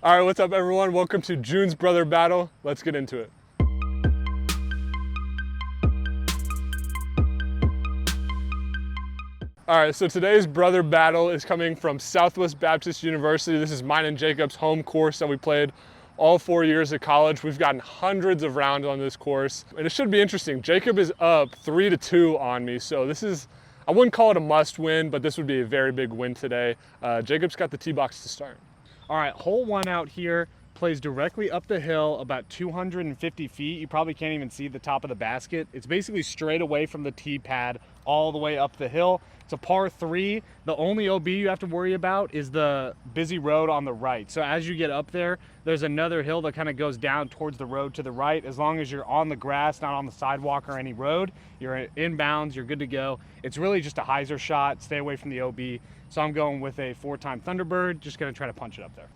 All right, what's up everyone? Welcome to June's Brother Battle. Let's get into it. All right, so today's brother battle is coming from Southwest Baptist University. This is mine and Jacob's home course that we played all 4 years of college. We've gotten hundreds of rounds on this course, and it should be interesting. Jacob is up 3-2 on me, so this is, I wouldn't call it a must win, but this would be a very big win today. Jacob's got the tee box to start. All right, hole one out here plays directly up the hill about 250 feet. You probably can't even see the top of the basket. It's basically straight away from the tee pad all the way up the hill. It's a par 3. The only OB you have to worry about is the busy road on the right. So as you get up there, there's another hill that kind of goes down towards the road to the right. As long as you're on the grass, not on the sidewalk or any road, you're inbounds, you're good to go. It's really just a hyzer shot. Stay away from the OB. So I'm going with a 4-time Thunderbird, just gonna try to punch it up there.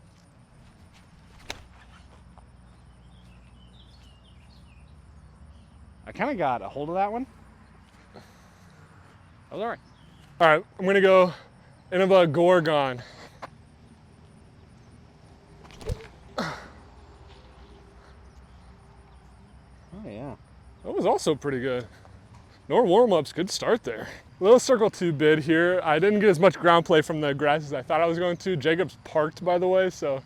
I kind of got a hold of that one. That was all right. All right, I'm gonna go Innova Gorgon. Oh yeah. That was also pretty good. No warm-ups, good start there. Little circle 2 bid here. I didn't get as much ground play from the grass as I thought I was going to. Jacob's parked, by the way, so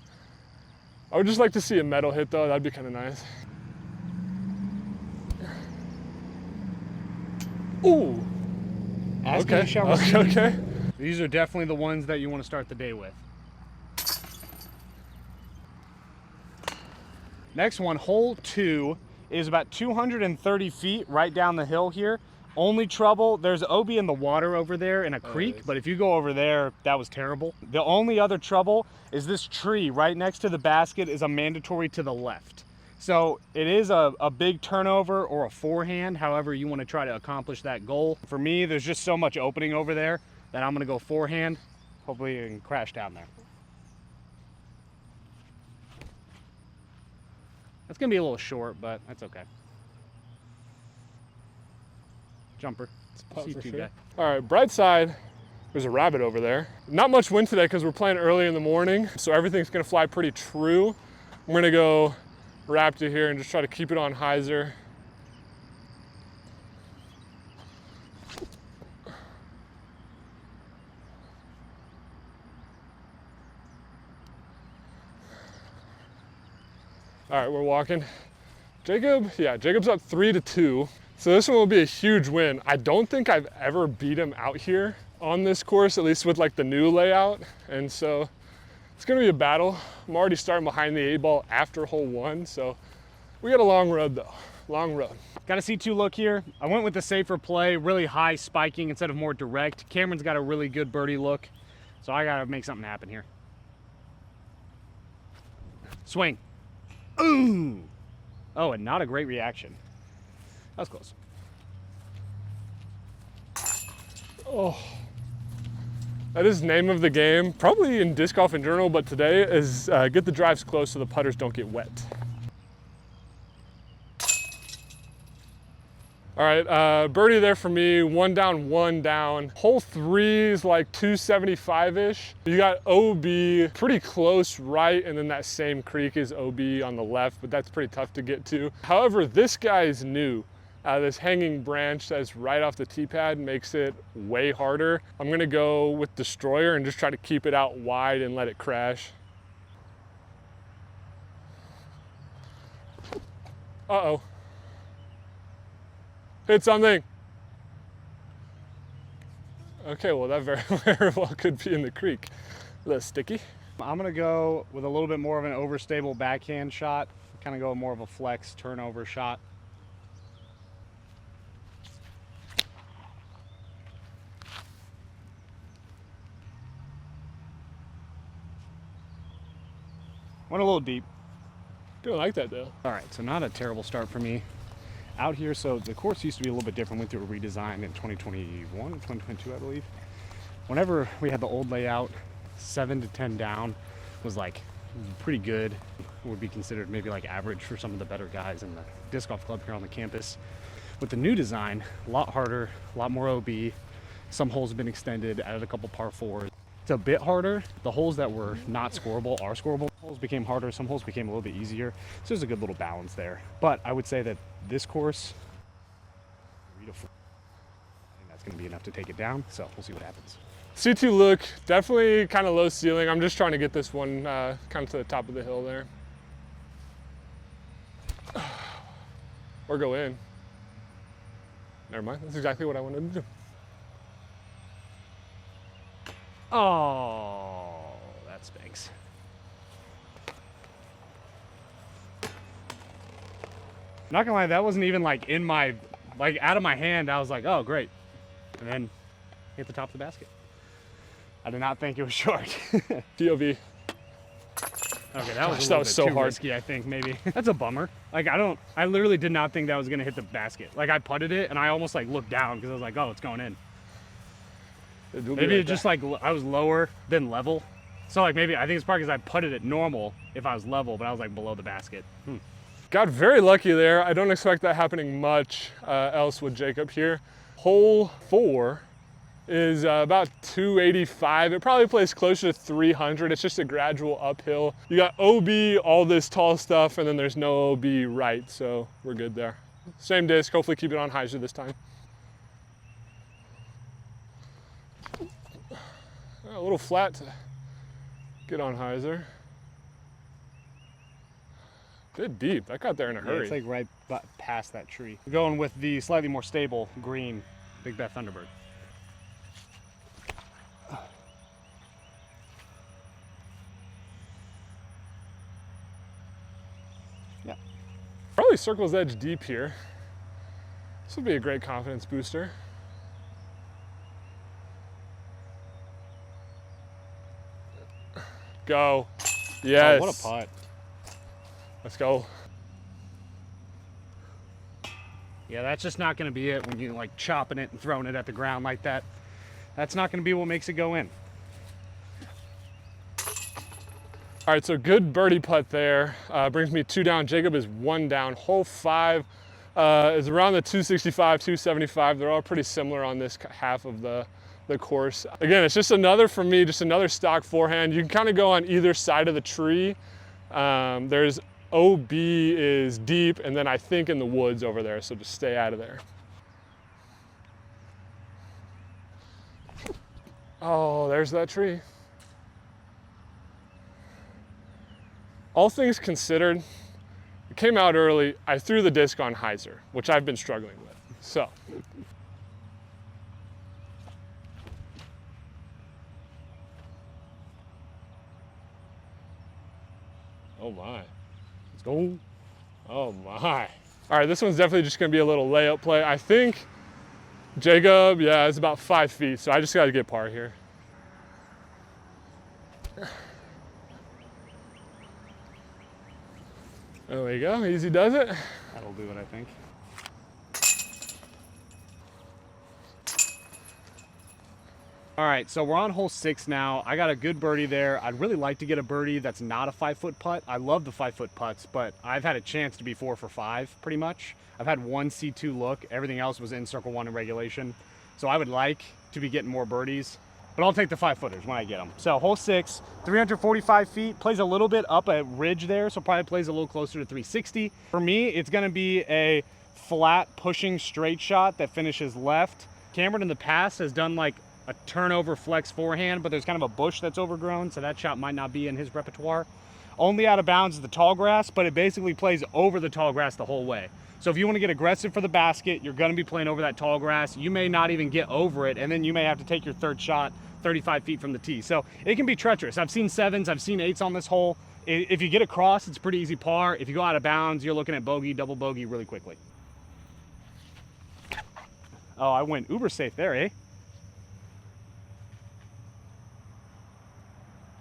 I would just like to see a metal hit though. That'd be kind of nice. Ooh. Okay. Okay. These are definitely the ones that you want to start the day with. Next one, hole 2, is about 230 feet right down the hill here. Only trouble, there's OB in the water over there in a creek, but if you go over there, that was terrible. The only other trouble is this tree right next to the basket is a mandatory to the left. So it is a big turnover or a forehand, however you want to try to accomplish that goal. For me, there's just so much opening over there that I'm going to go forehand. Hopefully you can crash down there. That's going to be a little short, but that's okay. Jumper. Sure. All right, bright side, there's a rabbit over there. Not much wind today because we're playing early in the morning, so everything's going to fly pretty true. I'm going to go Raptor here and just try to keep it on hyzer. All right, we're walking. Jacob's up 3-2. So this one will be a huge win. I don't think I've ever beat him out here on this course, at least with like the new layout. And so it's gonna be a battle. I'm already starting behind the 8-ball after hole 1. So we got a long road though, long road. Got a C2 look here. I went with the safer play, really high spiking instead of more direct. Cameron's got a really good birdie look. So I gotta make something happen here. Swing. Ooh. Oh, and not a great reaction. That was close. Oh, that is name of the game, probably in disc golf in general, but today is get the drives close so the putters don't get wet. All right, birdie there for me, 1 down, 1 down. Hole 3 is like 275-ish. You got OB pretty close right, and then that same creek is OB on the left, but that's pretty tough to get to. However, this guy is new. This hanging branch that's right off the tee pad makes it way harder. I'm gonna go with Destroyer and just try to keep it out wide and let it crash. Uh-oh. Hit something. Okay, well that very well could be in the creek. A little sticky. I'm gonna go with a little bit more of an overstable backhand shot. Kind of go more of a flex turnover shot. Went a little deep. Don't like that though. All right, so not a terrible start for me out here. So the course used to be a little bit different. Went through a redesign in 2021, 2022, I believe. Whenever we had the old layout, 7 to 10 down was like pretty good. Would be considered maybe like average for some of the better guys in the disc golf club here on the campus. With the new design, a lot harder, a lot more OB. Some holes have been extended, added a couple par 4s. It's a bit harder. The holes that were not scoreable are scoreable. Holes became harder. Some holes became a little bit easier. So there's a good little balance there. But I would say that this course, 3 to 4, I think that's going to be enough to take it down. So we'll see what happens. C2 look, definitely kind of low ceiling. I'm just trying to get this one kind of to the top of the hill there. Or go in. Never mind, that's exactly what I wanted to do. Oh, that stinks. Not gonna lie, that wasn't even like in my, like out of my hand. I was like, oh, great. And then hit the top of the basket. I did not think it was short. POV. Okay, that was Gosh, a that little was bit so too hard. risky, I think, maybe. That's a bummer. Like, I literally did not think that was gonna hit the basket. Like, I putted it and I almost like looked down because I was like, oh, it's going in. Maybe it just like, I was lower than level. So like maybe, I think it's probably because I putted it normal if I was level, but I was like below the basket. Got very lucky there. I don't expect that happening much else with Jacob here. Hole 4 is about 285. It probably plays closer to 300. It's just a gradual uphill. You got OB, all this tall stuff, and then there's no OB right, so we're good there. Same disc, hopefully keep it on hyzer this time. A little flat to get on hyzer. Bit deep, that got there in a hurry. It's like right past that tree. We're going with the slightly more stable green Big Beth Thunderbird. Yeah. Probably circles edge deep here. This would be a great confidence booster. Go. Yes. Oh, what a putt. Let's go. Yeah, that's just not going to be it when you're like chopping it and throwing it at the ground like that. That's not going to be what makes it go in. All right, so good birdie putt there. Brings me 2 down. Jacob is 1 down. Hole 5 is around the 265, 275. They're all pretty similar on this half of the course. Again, it's just another, for me, just another stock forehand. You can kind of go on either side of the tree. There's OB is deep, and then I think in the woods over there, so just stay out of there. Oh, there's that tree. All things considered, it came out early. I threw the disc on hyzer, which I've been struggling with. So. Oh my. Let's go. Oh my. All right, this one's definitely just gonna be a little layup play. I think Jacob, yeah, it's about 5 feet, so I just gotta get par here. There we go, easy does it. That'll do it, I think. All right, so we're on hole 6 now. I got a good birdie there. I'd really like to get a birdie that's not a 5-foot putt. I love the 5-foot putts, but I've had a chance to be 4 for 5 pretty much. I've had one C2 look. Everything else was in circle 1 in regulation. So I would like to be getting more birdies, but I'll take the 5-footers when I get them. So hole 6, 345 feet, plays a little bit up a ridge there, so probably plays a little closer to 360. For me, it's gonna be a flat pushing straight shot that finishes left. Cameron in the past has done like a turnover flex forehand, but there's kind of a bush that's overgrown, so that shot might not be in his repertoire. Only out of bounds is the tall grass, but it basically plays over the tall grass the whole way. So if you want to get aggressive for the basket, you're going to be playing over that tall grass. You may not even get over it, and then you may have to take your third shot 35 feet from the tee. So it can be treacherous. I've seen 7s, I've seen 8s on this hole. If you get across, it's pretty easy par. If you go out of bounds, you're looking at bogey, double bogey really quickly. Oh, I went uber safe there, eh?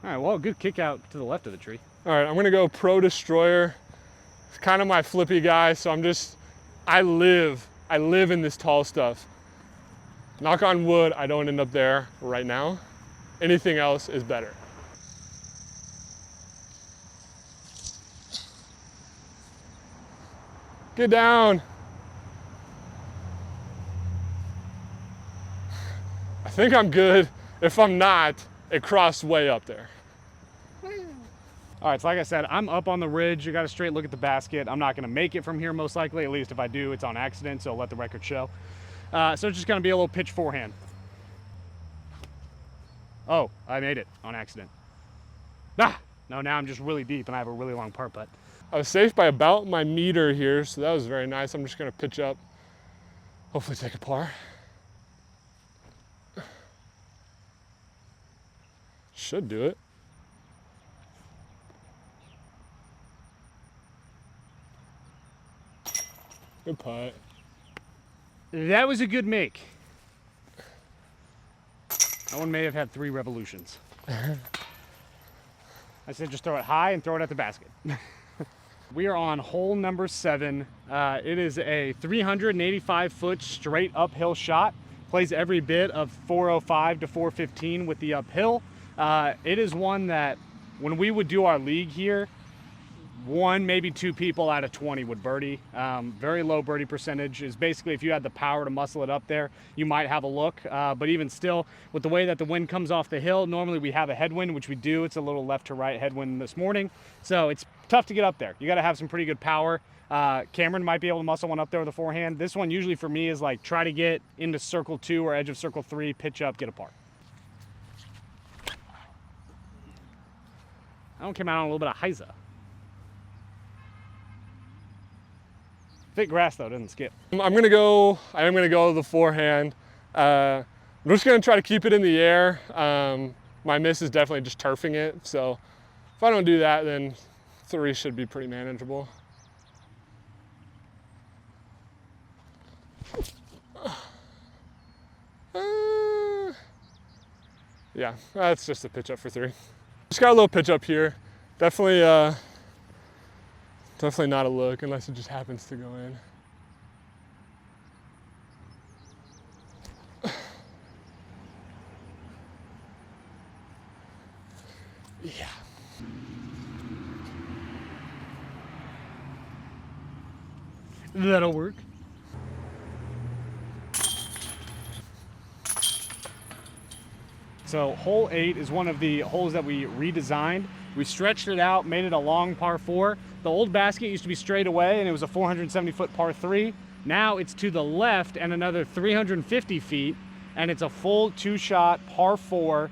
All right, well, good kick out to the left of the tree. All right, I'm gonna go Pro Destroyer. It's kind of my flippy guy, so I live in this tall stuff. Knock on wood, I don't end up there right now. Anything else is better. Get down. I think I'm good. If I'm not, it crossed way up there. All right, so like I said, I'm up on the ridge. You got a straight look at the basket. I'm not gonna make it from here most likely. At least if I do, it's on accident, so let the record show. So it's just gonna be a little pitch forehand. Oh, I made it on accident. Ah, no, now I'm just really deep and I have a really long par putt. I was safe by about my meter here, so that was very nice. I'm just gonna pitch up, hopefully take a par. Should do it. Good putt. That was a good make. That one may have had 3 revolutions. I said just throw it high and throw it at the basket. We are on hole number 7. It is a 385-foot straight uphill shot. Plays every bit of 405 to 415 with the uphill. It is one that when we would do our league here, 1, maybe 2 people out of 20 would birdie. Very low birdie percentage. Is basically if you had the power to muscle it up there, you might have a look. But even still, with the way that the wind comes off the hill, normally we have a headwind, which we do. It's a little left to right headwind this morning. So it's tough to get up there. You got to have some pretty good power. Cameron might be able to muscle one up there with a forehand. This one usually for me is like try to get into circle 2 or edge of circle 3, pitch up, get a par. That one came out on a little bit of Heiza. Thick grass though, doesn't skip. I am gonna go the forehand. I'm just gonna try to keep it in the air. My miss is definitely just turfing it. So if I don't do that, then 3 should be pretty manageable. Yeah, that's just a pitch up for 3. Just got a little pitch up here. Definitely not a look unless it just happens to go in. Yeah. That'll work. So hole 8 is one of the holes that we redesigned. We stretched it out, made it a long par 4. The old basket used to be straight away and it was a 470-foot par 3. Now it's to the left and another 350 feet and it's a full 2-shot par 4.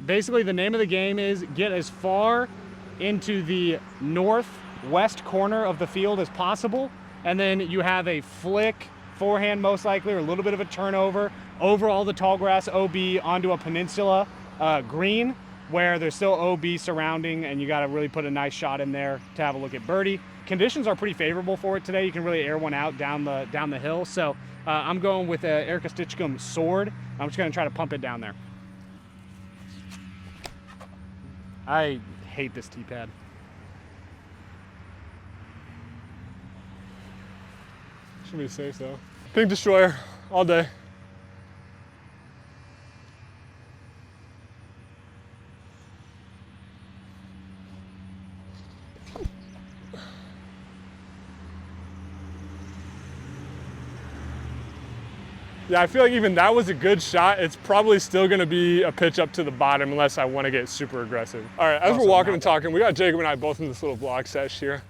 Basically the name of the game is get as far into the northwest corner of the field as possible, and then you have a flick forehand most likely, or a little bit of a turnover over all the tall grass OB onto a peninsula green where there's still OB surrounding, and you got to really put a nice shot in there to have a look at birdie. Conditions are pretty favorable for it today. You can really air one out down the hill. So I'm going with Erica Stitchcomb Sword. I'm just going to try to pump it down there. I hate this tee pad. Should be safe though. Pink Destroyer all day. Yeah, I feel like even that was a good shot. It's probably still gonna be a pitch up to the bottom unless I wanna get super aggressive. All right, as we're walking and talking, we got Jacob and I both in this little vlog sesh here.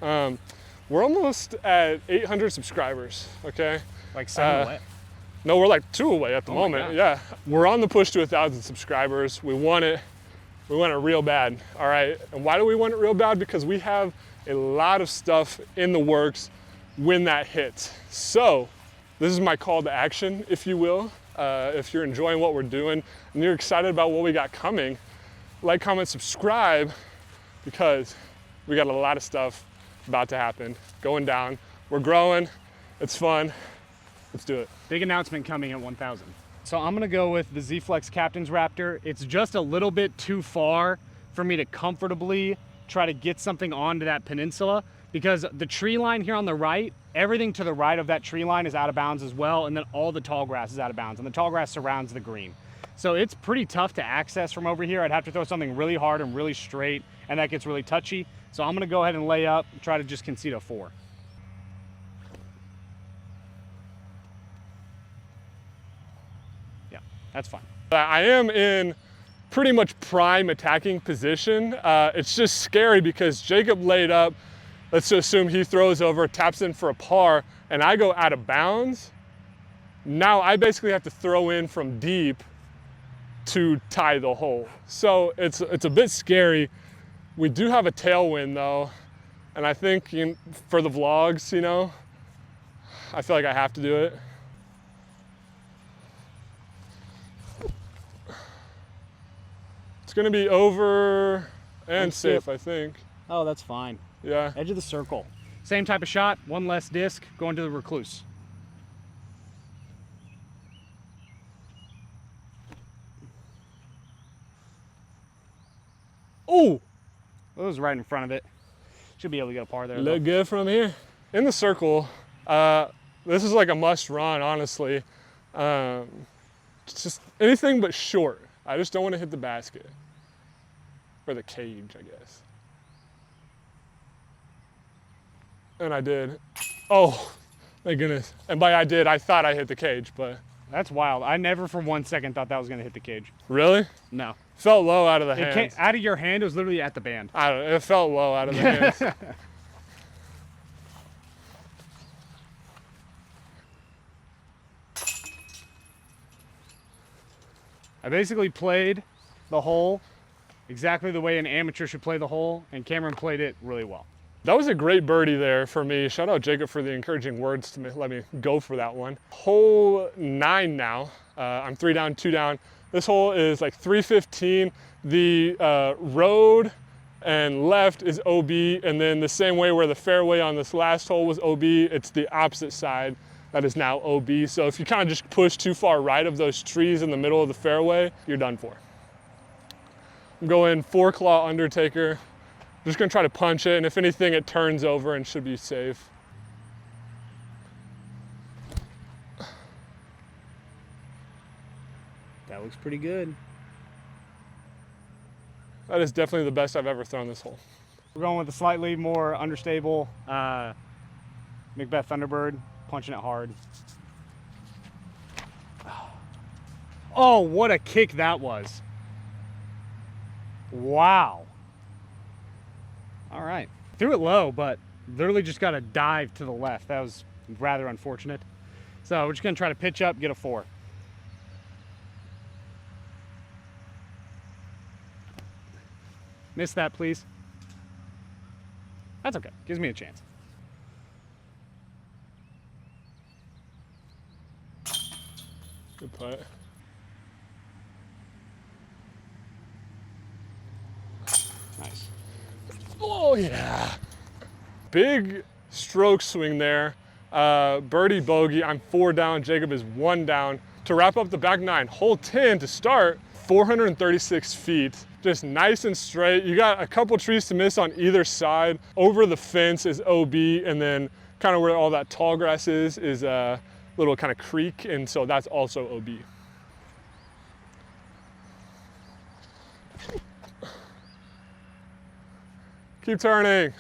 We're almost at 800 subscribers, okay? Like 7 away? No, we're like 2 away at the moment, yeah. We're on the push to 1,000 subscribers. We want it real bad, all right? And why do we want it real bad? Because we have a lot of stuff in the works when that hits. So, this is my call to action, if you will. If you're enjoying what we're doing and you're excited about what we got coming, like, comment, subscribe, because we got a lot of stuff about to happen, going down. We're growing, it's fun, let's do it. Big announcement coming at 1,000. So I'm gonna go with the Z-Flex Captain's Raptor. It's just a little bit too far for me to comfortably try to get something onto that peninsula, because the tree line here on the right, everything to the right of that tree line is out of bounds as well, and then all the tall grass is out of bounds, and the tall grass surrounds the green. So it's pretty tough to access from over here. I'd have to throw something really hard and really straight, and that gets really touchy. So I'm gonna go ahead and lay up and try to just concede a 4. Yeah, that's fine. I am in pretty much prime attacking position. It's just scary because Jacob laid up. Let's assume he throws over, taps in for a par, and I go out of bounds. Now I basically have to throw in from deep to tie the hole. So it's a bit scary. We do have a tailwind though, and I think for the vlogs, you know, I feel like I have to do it. It's gonna be over and safe, I think. Oh, that's fine. Yeah. Edge of the circle. Same type of shot, one less disc, going to the recluse. Oh! It was right in front of it. Should be able to get a par there. Look good from here. In the circle, this is like a must run, honestly. It's just anything but short. I just don't want to hit the basket. Or the cage, I guess. And I did. Oh, thank goodness. And by I did, I thought I hit the cage, but. That's wild. I never for 1 second thought that was going to hit the cage. Really? No. Felt low out of the It hands. came out of your hand. It was literally at the band. I don't know, it felt low out of the hands. I basically played the hole exactly the way an amateur should play the hole, and Cameron played it really well. That was a great birdie there for me. Shout out Jacob for the encouraging words to let me go for that one. Hole 9 now. I'm 3 down, 2 down. This hole is like 315. The road and left is OB, and then the same way where the fairway on this last hole was OB, it's the opposite side that is now OB. So if you kind of just push too far right of those trees in the middle of the fairway, you're done for. I'm going 4-claw Undertaker. I'm just gonna try to punch it, and if anything, it turns over and should be safe. That looks pretty good. That is definitely the best I've ever thrown this hole. We're going with a slightly more understable Macbeth Thunderbird, punching it hard. Oh, what a kick that was. Wow. All right. Threw it low, but literally just got a dive to the left. That was rather unfortunate. So we're just going to try to pitch up, get a 4. Miss that, please. That's okay. Gives me a chance. Good putt. Nice. Oh yeah. Big stroke swing there. Birdie bogey. I'm 4 down. Jacob is 1 down. To wrap up the back 9, hole 10 to start, 436 feet. Just nice and straight. You got a couple trees to miss on either side. Over the fence is OB, and then kind of where all that tall grass is a little kind of creek, and so that's also OB. Keep turning.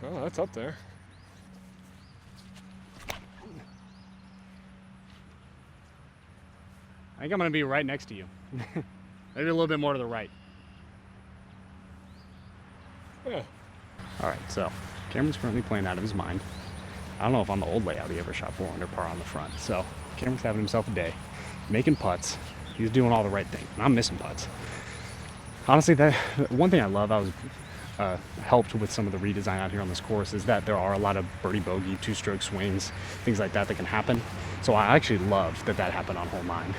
Oh, that's up there. I think I'm going to be right next to you. Maybe a little bit more to the right. Yeah. All right, so Cameron's currently playing out of his mind. I don't know if on the old layout he ever shot 4 under par on the front. So Cameron's having himself a day, making putts. He's doing all the right things, and I'm missing putts. Honestly, that one thing I love, I was helped with some of the redesign out here on this course, is that there are a lot of birdie bogey, 2-stroke swings, things like that can happen. So I actually love that happened on hole 9.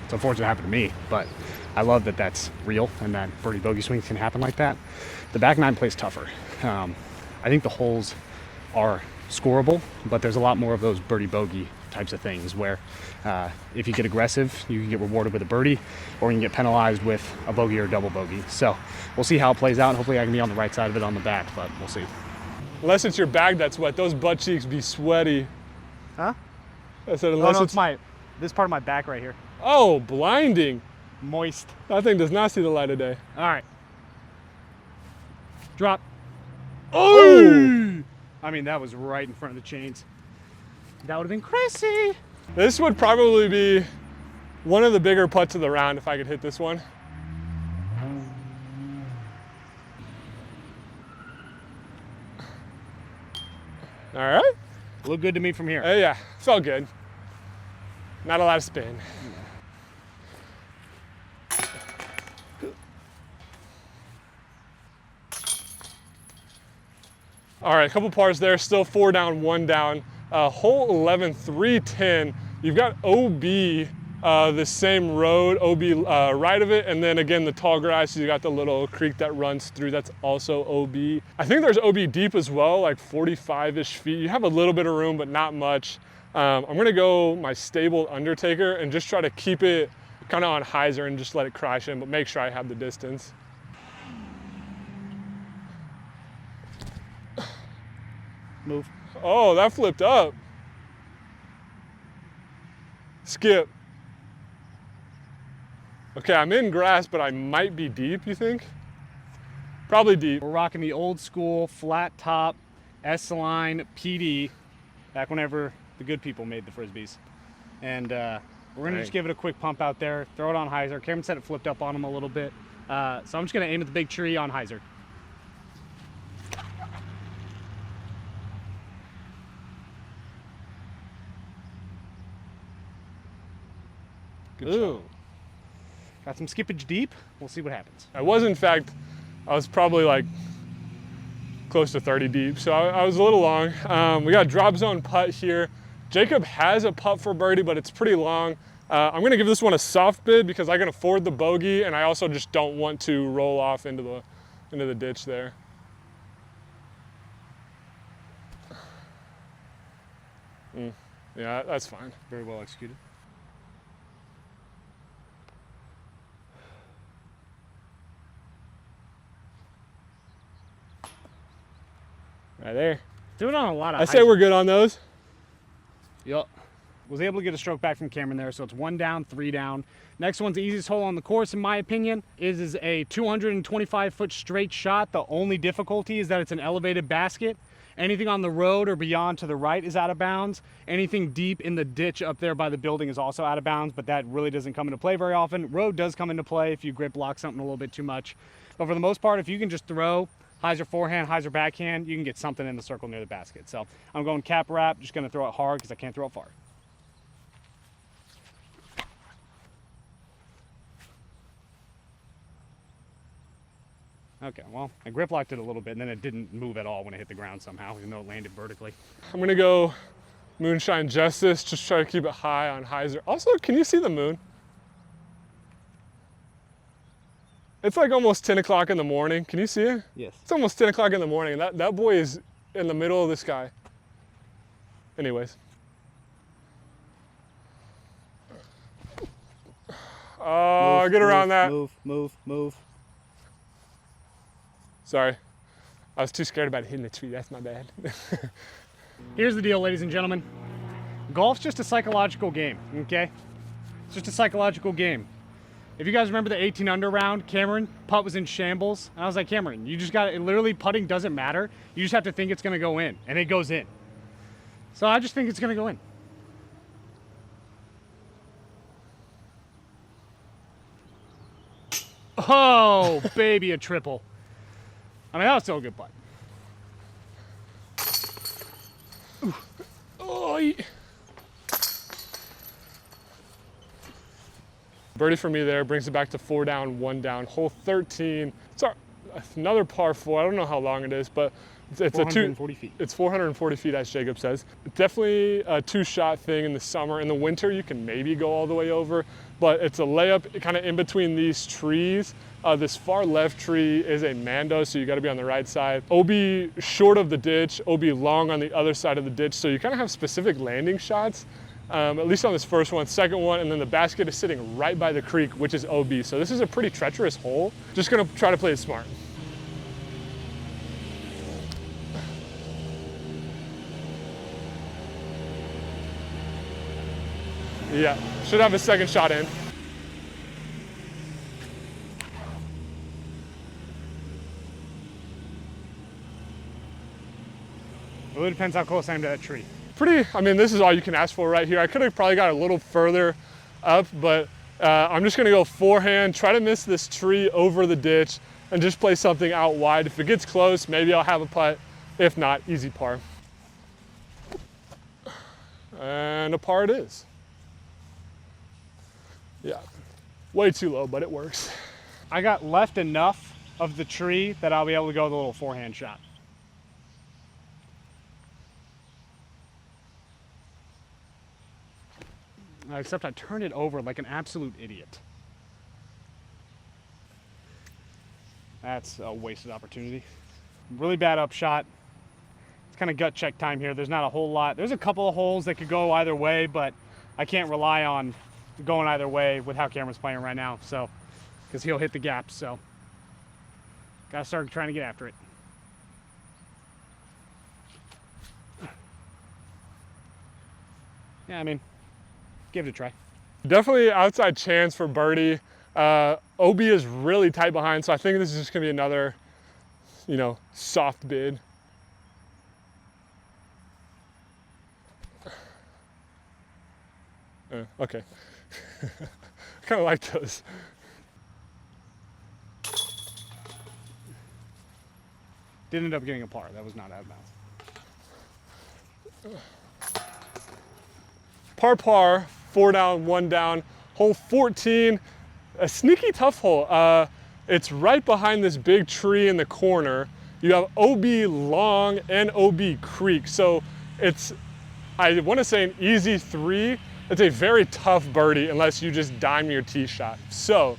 It's unfortunate it happened to me, but I love that that's real and that birdie bogey swings can happen like that. The back 9 plays tougher. I think the holes are scoreable, but there's a lot more of those birdie bogey types of things where if you get aggressive, you can get rewarded with a birdie, or you can get penalized with a bogey or a double bogey. So we'll see how it plays out. Hopefully I can be on the right side of it on the back, but we'll see. Unless it's your bag that's wet, those butt cheeks be sweaty. Huh? I said Oh unless no, it's this part of my back right here. Oh, blinding. Moist. That thing does not see the light of day. All right. Drop. Oh! I mean, that was right in front of the chains. That would have been crazy. This would probably be one of the bigger putts of the round if I could hit this one. All right. Look good to me from here. Yeah, felt good. Not a lot of spin. All right, a couple pars there, still 4 down, 1 down. Hole 11, 310. You've got OB, the same road, OB right of it, and then again, the tall grass, you got the little creek that runs through, that's also OB. I think there's OB deep as well, like 45-ish feet. You have a little bit of room, but not much. I'm gonna go my stable Undertaker and just try to keep it kind of on hyzer and just let it crash in, but make sure I have the distance. Move. Oh, that flipped up. Skip. Okay, I'm in grass, but I might be deep, you think? Probably deep. We're rocking the old school flat top S-Line PD, back whenever the good people made the Frisbees. And we're gonna just give it a quick pump out there, throw it on hyzer. Cameron said it flipped up on him a little bit. So I'm just gonna aim at the big tree on hyzer. Good Ooh. shot. Got some skippage deep. We'll see what happens. I was, in fact, I was probably like close to 30 deep, so I was a little long. We got a drop zone putt here. Jacob has a putt for birdie, but it's pretty long. I'm gonna give this one a soft bid because I can afford the bogey, and I also just don't want to roll off into the ditch there. Yeah, that's fine. Very well executed. Right there. Doing on a lot of I say we're good on those. Yep. Was able to get a stroke back from Cameron there, so it's 1 down, 3 down. Next one's the easiest hole on the course, in my opinion. Is a 225-foot straight shot. The only difficulty is that it's an elevated basket. Anything on the road or beyond to the right is out of bounds. Anything deep in the ditch up there by the building is also out of bounds, but that really doesn't come into play very often. Road does come into play if you grip lock something a little bit too much. But for the most part, if you can just throw hyzer forehand, hyzer backhand, you can get something in the circle near the basket. So I'm going cap wrap, just gonna throw it hard because I can't throw it far. Okay, well, I grip locked it a little bit and then it didn't move at all when it hit the ground somehow, even though it landed vertically. I'm gonna go Moonshine Justice, just try to keep it high on hyzer. Also, can you see the moon? It's like almost 10 o'clock in the morning. Can you see it? Yes. It's almost 10 o'clock in the morning, and that boy is in the middle of the sky. Anyways. Oh, Move, get around move, that. Move, move, move. Sorry. I was too scared about hitting the tree. That's my bad. Here's the deal, ladies and gentlemen. Golf's just a psychological game, okay? It's just a psychological game. If you guys remember the 18 under round, Cameron, putt was in shambles. And I was like, Cameron, you just got it. Literally, putting doesn't matter. You just have to think it's going to go in, and it goes in. So I just think it's going to go in. Oh, baby, a triple. I mean, that was still a good putt. Oh, birdie for me there, brings it back to 4 down, 1 down. Hole 13, it's another par 4. I don't know how long it is, but it's 440 feet. It's 440 feet, as Jacob says. Definitely a 2-shot thing in the summer. In the winter, you can maybe go all the way over, but it's a layup kind of in between these trees. This far left tree is a Mando, so you got to be on the right side. OB short of the ditch, OB long on the other side of the ditch, so you kind of have specific landing shots, at least on this first one. Second one, and then the basket is sitting right by the creek, which is OB. So this is a pretty treacherous hole. Just gonna try to play it smart. Yeah, should have a second shot in. It really depends how close I am to that tree. I mean, this is all you can ask for right here. I could have probably got a little further up, but I'm just gonna go forehand, try to miss this tree over the ditch, and just play something out wide. If it gets close, maybe I'll have a putt. If not, easy par. And a par it is. Yeah, way too low, but it works. I got left enough of the tree that I'll be able to go with a little forehand shot. Except I turned it over like an absolute idiot. That's a wasted opportunity. Really bad upshot. It's kind of gut check time here. There's not a whole lot. There's a couple of holes that could go either way, but I can't rely on going either way with how Cameron's playing right now. So, because he'll hit the gaps. So, gotta start trying to get after it. Yeah, I mean, give it a try. Definitely outside chance for birdie. OB is really tight behind, so I think this is just gonna be another, soft bid. Okay. I kind of like those. Did end up getting a par. That was not out of bounds. Par, 4 down, 1 down. Hole 14, a sneaky tough hole. It's right behind this big tree in the corner. You have OB long and OB creek. So it's, I want to say, an easy 3. It's a very tough birdie unless you just dime your tee shot. So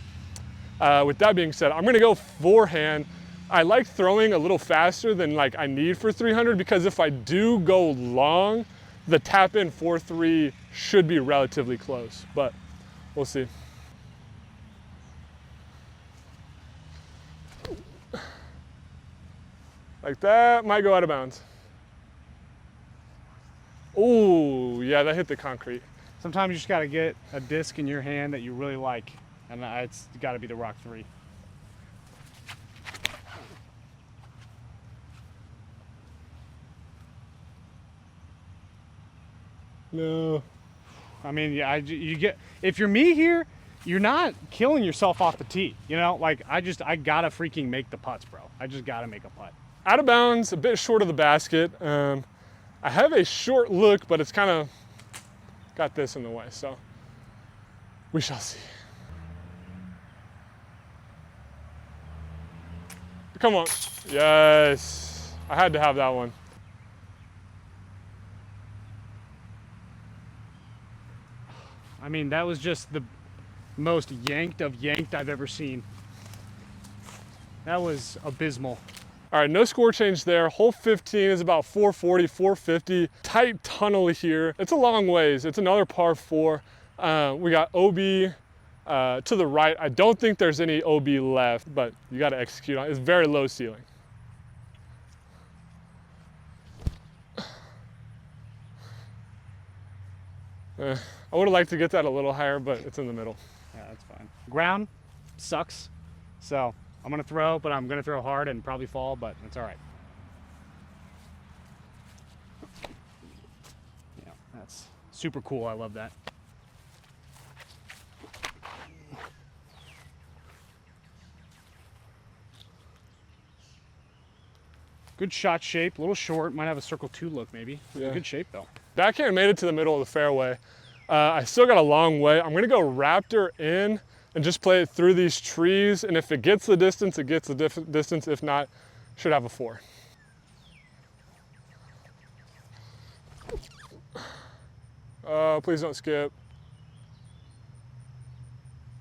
with that being said, I'm gonna go forehand. I like throwing a little faster than I need for 300, because if I do go long, the tap in 4-3 should be relatively close, but we'll see. Like that, might go out of bounds. Oh, yeah, that hit the concrete. Sometimes you just got to get a disc in your hand that you really like, and it's got to be the Rock 3. No. I mean, yeah, you get, if you're me here, you're not killing yourself off the tee. I got to freaking make the putts, bro. I just got to make a putt. Out of bounds, a bit short of the basket. I have a short look, but it's kind of got this in the way, so we shall see. Come on. Yes. I had to have that one. I mean, that was just the most yanked I've ever seen. That was abysmal. All right, no score change there. Hole 15 is about 440, 450. Tight tunnel here. It's a long ways. It's another par 4. We got OB to the right. I don't think there's any OB left, but you got to execute on it. It's very low ceiling. I would have liked to get that a little higher, but it's in the middle. Yeah, that's fine. Ground sucks, so I'm gonna throw, but I'm gonna throw hard and probably fall, but it's all right. Yeah, that's super cool. I love that. Good shot shape, a little short, might have a circle 2 look maybe. Yeah. Good shape though. Backhand made it to the middle of the fairway. I still got a long way. I'm gonna go Raptor in and just play it through these trees. And if it gets the distance, it gets the distance. If not, should have a 4. Please don't skip.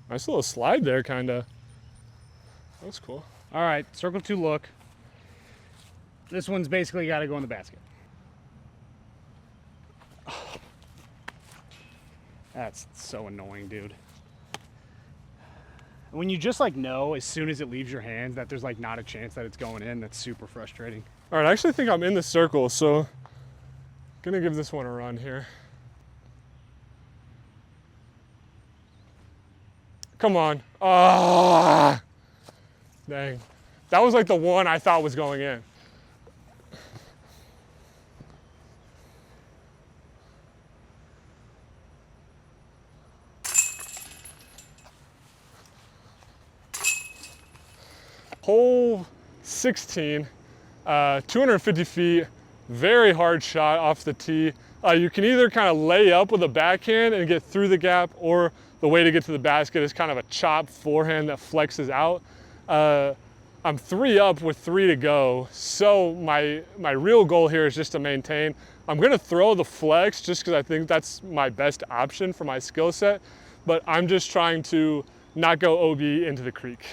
Nice little slide there, kinda. That was cool. All right, circle 2 look. This one's basically got to go in the basket. That's so annoying, dude. When you just know as soon as it leaves your hands that there's not a chance that it's going in, that's super frustrating. All right, I actually think I'm in the circle, so gonna give this one a run here. Come on. Ah, dang. That was the one I thought was going in. hole 16, 250 feet, very hard shot off the tee. You can either kind of lay up with a backhand and get through the gap, or the way to get to the basket is kind of a chop forehand that flexes out. I'm 3 up with 3 to go, so my real goal here is just to maintain. I'm gonna throw the flex just because I think that's my best option for my skill set, but I'm just trying to not go OB into the creek.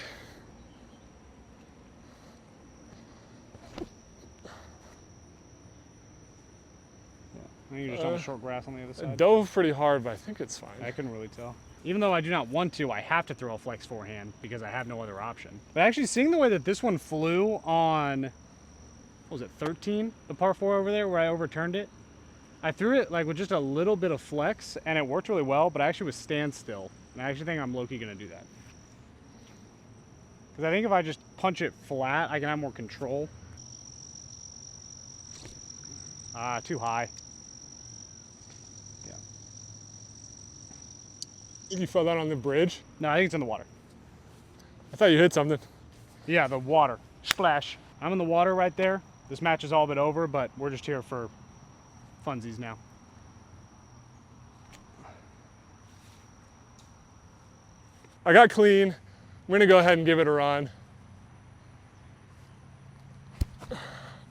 I think you're just on the short grass on the other side. It dove pretty hard, but I think it's fine. I couldn't really tell. Even though I do not want to, I have to throw a flex forehand because I have no other option. But actually seeing the way that this one flew on, what was it, 13? The par 4 over there where I overturned it. I threw it like with just a little bit of flex and it worked really well, but I actually was standstill. And I actually think I'm low-key gonna do that. Because I think if I just punch it flat, I can have more control. Too high. You fell down on the bridge? No, I think it's in the water. I thought you hit something. Yeah, the water. Splash. I'm in the water right there. This match is all but over, but we're just here for funsies now. I got clean. I'm gonna go ahead and give it a run.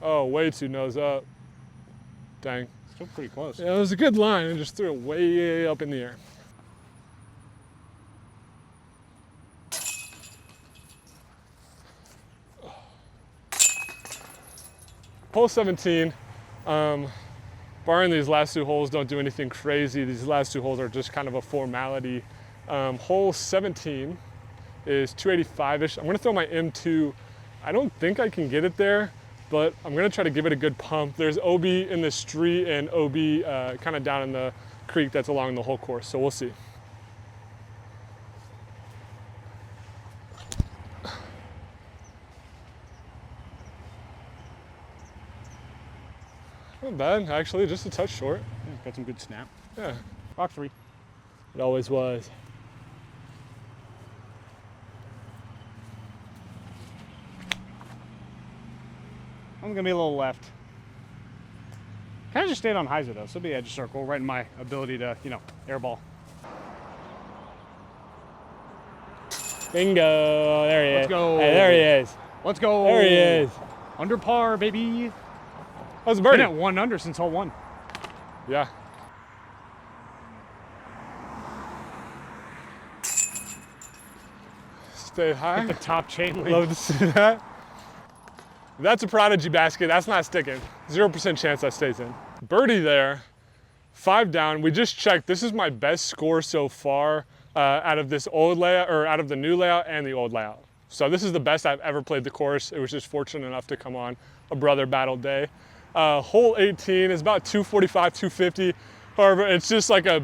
Oh, way too nose up. Dang. Still pretty close. Yeah, it was a good line. I just threw it way up in the air. Hole 17, barring these last 2 holes don't do anything crazy. These last 2 holes are just kind of a formality. Hole 17 is 285-ish. I'm gonna throw my M2. I don't think I can get it there, but I'm gonna try to give it a good pump. There's OB in the street and OB kind of down in the creek that's along the whole course, so we'll see. Not bad, actually, just a touch short. Yeah, got some good snap. Yeah, Rock 3. it always was. I'm gonna be a little left. Kind of just stayed on hyzer though, so it'll be edge circle, right in my ability to, you know, airball. Bingo, there he is. Let's go. Hey, there he is. Let's go. There he is. Under par, baby. That was a Been birdie. at 1 under since hole 1. Yeah. Stay high. Hit the top chain link. Love to see that. That's a Prodigy basket. That's not sticking. 0% chance that stays in. Birdie there. 5 down. We just checked. This is my best score so far out of this old layout, or out of the new layout and the old layout. So this is the best I've ever played the course. It was just fortunate enough to come on a brother battle day. Hole 18 is about 245, 250. However, it's just like a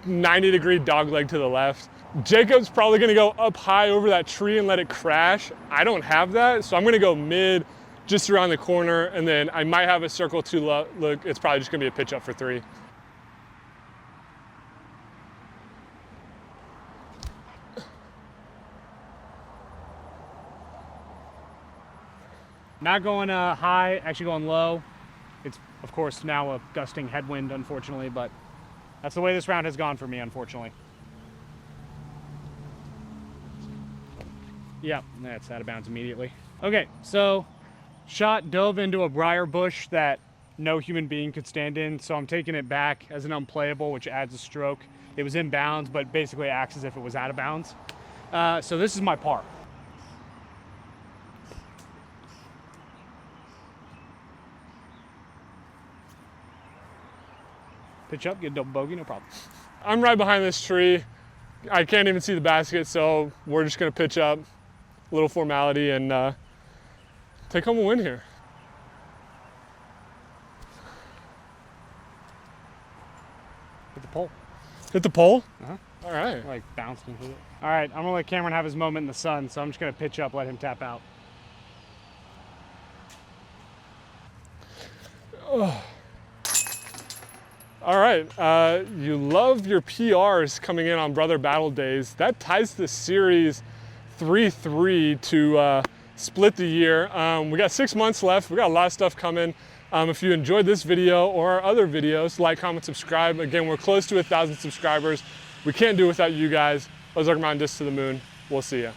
90-degree dogleg to the left. Jacob's probably gonna go up high over that tree and let it crash. I don't have that, so I'm gonna go mid, just around the corner, and then I might have a circle to look. It's probably just gonna be a pitch up for 3. Not going high, actually going low. It's, of course, now a gusting headwind, unfortunately, but that's the way this round has gone for me, unfortunately. Yeah, that's out of bounds immediately. Okay, so shot dove into a briar bush that no human being could stand in, so I'm taking it back as an unplayable, which adds a stroke. It was in bounds, but basically acts as if it was out of bounds. So this is my par. Pitch up, get a double bogey, no problem. I'm right behind this tree. I can't even see the basket, so we're just gonna pitch up, a little formality, and take home a win here. Hit the pole. Hit the pole? Uh-huh. All right. Like bounced and hit it. All right, I'm gonna let Cameron have his moment in the sun, so I'm just gonna pitch up, let him tap out. Oh. All right, you love your PRs coming in on Brother Battle Days. That ties the series 3-3 to split the year. We got 6 months left. We got a lot of stuff coming. If you enjoyed this video or our other videos, like, comment, subscribe. Again, we're close to 1,000 subscribers. We can't do it without you guys. Ozark Mountain Discs to the Moon. We'll see ya.